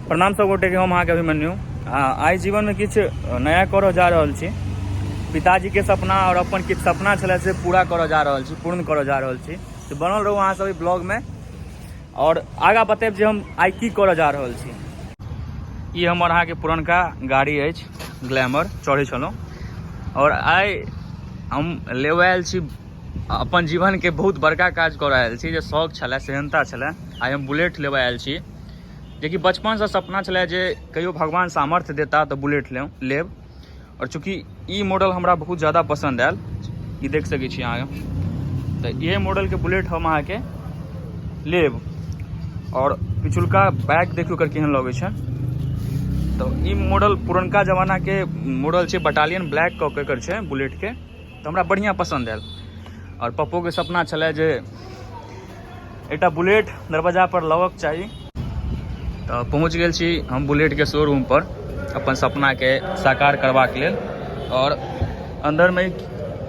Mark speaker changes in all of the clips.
Speaker 1: प्रणाम सब गोटे के हम अहाँके अभिमन्यु आइ जीवन में किछु नया करऽ जा रहल छी। पिताजी के सपना और अपन किछु सपना छलै से पूरा करऽ जा रहल छी, पूर्ण करऽ जा रहल छी। तो बनल रहू अहाँ सब ब्लॉग में और आगा बतेब जे हम आइ की करऽ जा रहल छी। ई हमर अहाँके पुरनका गाड़ी अछि, ग्लैमर चढ़ै छलहुँ और आइ हम लेबऽ आयल छी अपन जीवन के बहुत बड़का काज करऽ आयल छी। जे शौक छलै, सेहनता छलै, आइ हम बुलेट लेबऽ आयल छी। जेकि बचपन से सपना छलै जे कहियो भगवान सामर्थ्य देता तो बुलेट लेब और चूँकि ई मॉडल हमरा बहुत ज़्यादा पसंद आयल, ई देख सकै छी अहाँ। तो ये मॉडल के बुलेट हम अहाँ के लेब और पिछुलका बैक देखियो कर केहन लगे छै। तो ई मॉडल पुरनका जमाना के मॉडल छै, बटालियन ब्लैक कऽ के छै बुलेट के। तो हमरा बढ़िया पसंद आयल और पप्पो के सपना छलै जे एकटा बुलेट दरवाजा पर लबक चाहिए। तो पहुँच गेल छी हम बुलेट के शोरूम पर अपन सपना के साकार करबाक लेल। और अंदर में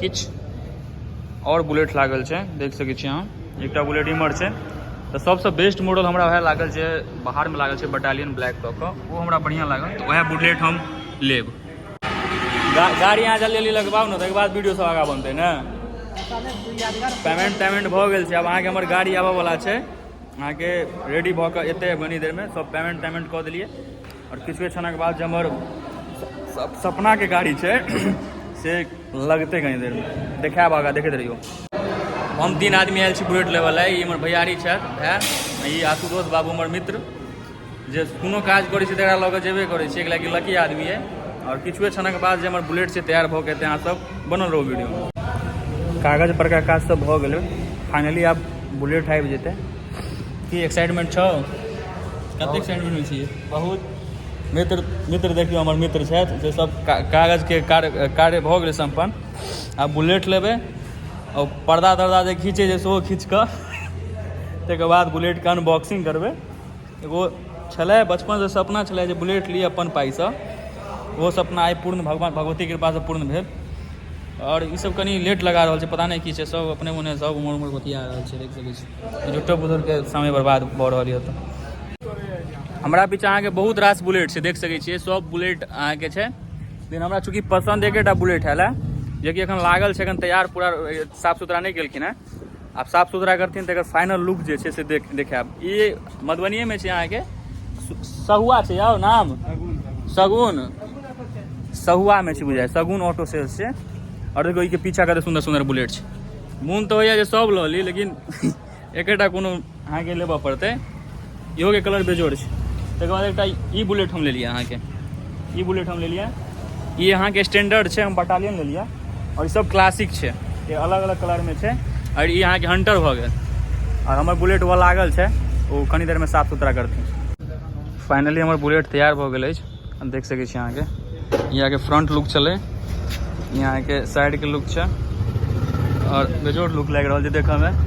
Speaker 1: किछु और बुलेट लागल छै, देख सकै छी अहाँ। एकटा बुलेट इमर छै। तो सबसे बेस्ट मॉडल हमरा वह लागल छै, बाहर में लागल छै बटालियन ब्लैक कऽ के, वो हमरा बढ़िया लागल। तो वह बुलेट हम लेब। गाड़ी यहाँ जल्दी जल्दी लगवाओ ना, तो बाद वीडियो सब आगा बनते ना। पेमेंट भऽ गेल छै। अब अहाँ के हमर गाड़ी आबऽ वाला छै, अहाँ के रेडी भऽ के एते बनी देर में सब पेमेंट कऽ देलिए। और किछु क्षणक बाद जे हमर सपना के गाड़ी छै से लगते कहीं देर में, देखाब आगा देखैत रहियो। हम 3 आदमी आयल छी बुलेट लेवल है। ई हमर भैयारी छथि भाय, ई आशुतोष बाबू हमर मित्र, जे कोनो काज करै छै तकरा लऽ कऽ जेबे करै छै, कि लकी आदमी है। और किछु क्षणक बाद जे हमर बुलेट से तैयार भऽ के अहाँ सब बनल रहो वीडियो में। कागज पर का काज सब भऽ गेलै, फाइनली आब बुलेट आबि जेतै। की एक्साइटमेंट छौ? कतेक एक्साइटमेंट में छियै? बहुत। मित्र देखियो हमर मित्र छथि, से सब कागज के कार्य भऽ गेलै संपन्न। आब बुलेट लेबै और पर्दा तर्दा जे खींचे जे सेहो खींच कऽ तकर बाद बुलेट के अनबॉक्सिंग करबै। एगो छलै बचपन से सपना छलै जे बुलेट ली अपन पाइसँ, वो सपना आइ पूर्ण भगवान भगवती कृपा से पूर्ण भेल। और ई सब कनी लेट लगा रहल छै, पता नहीं की छै। सब अपने मुने सब उमर बतिया रहल छै, देख सकै छी। झूठो बुजुर्ग के समय बर्बाद भऽ रहल है। तो हमरा पीछे अहाँ के बहुत रास बुलेट छै, देख सकै छियै। सब बुलेट अहाँ के छै, लेकिन हमरा चूँकि पसंद एकेटा बुलेट है, जेकि एखन लागल छै, एखन तैयार पूरा साफ सुथरा नहीं केलखिन है। आब साफ सुथरा करथिन तो फाइनल लुक जे छै से देखाब। ई मधुबनीये में छै अहाँ के सहुआ छै, यौ नाम सगुन, सहुआ में छै बुझाय, सगुन ऑटो सेल्स छै। और देखो ई के पीछा कते सुंदर सुंदर बुलेट छै। मोन तो होइए जे सब लऽ ली, लेकिन एकेटा कोनो अहाँ के लेबऽ पड़तै। इहो के कलर बेजोड़ छै। तकर बाद एकटा ई बुलेट हम लेलिए अहाँ के, ई बुलेट हम लेलिए। ये अहाँ के स्टैंडर्ड छै, हम बटालियन लेलिए। और ई सब क्लासिक छै, ये अलग अलग कलर में छै। और ये अहाँ के हंटर भऽ गेल। और हमर बुलेट वो लागल छै, वो कनी देर में साफ सुथरा करथिन। फाइनली हमर बुलेट तैयार भऽ गेल अछि, देख सकै छी अहाँ के। यहाँ के फ्रंट लुक छलै, यहाँ के साइड के लुक छै, और बेजोड़ लुक लागि रहल छै देखऽ में।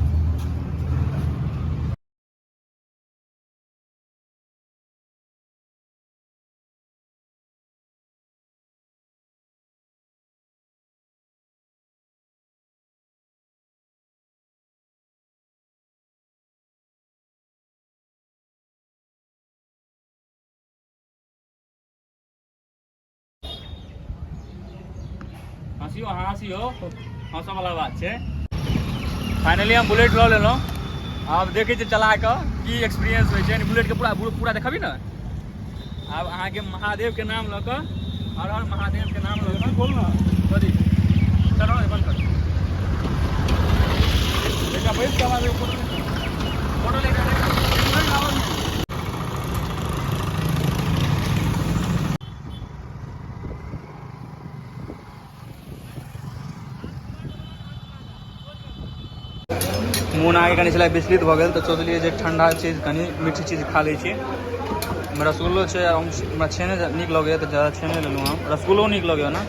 Speaker 1: हँसियो हँसऽ वाला बात छै। फाइनली हम बुलेट लऽ लेलहुँ। आब देखै छियै चला कऽ की एक्सपीरियंस होइ छै। बुलेट के पूरा देखबी ने। आब अहाँ के महादेव के नाम लऽ कऽ, हर हर महादेव के नाम लऽ कऽ बोल ना कथी चलो बंद कर बेटा, बैठ के हमारे फोटो लेकर मोन आगे कनी छलै विचलित भऽ गेल। तो सोचलिए जे ठंडा चीज कनी मीठी चीज खा लै छी। रसगुल्लो छै, हमरा छेने नीक लगैए तो ज़्यादा छेने लेलहुँ। हम रसगुल्लो नीक लगैए ना।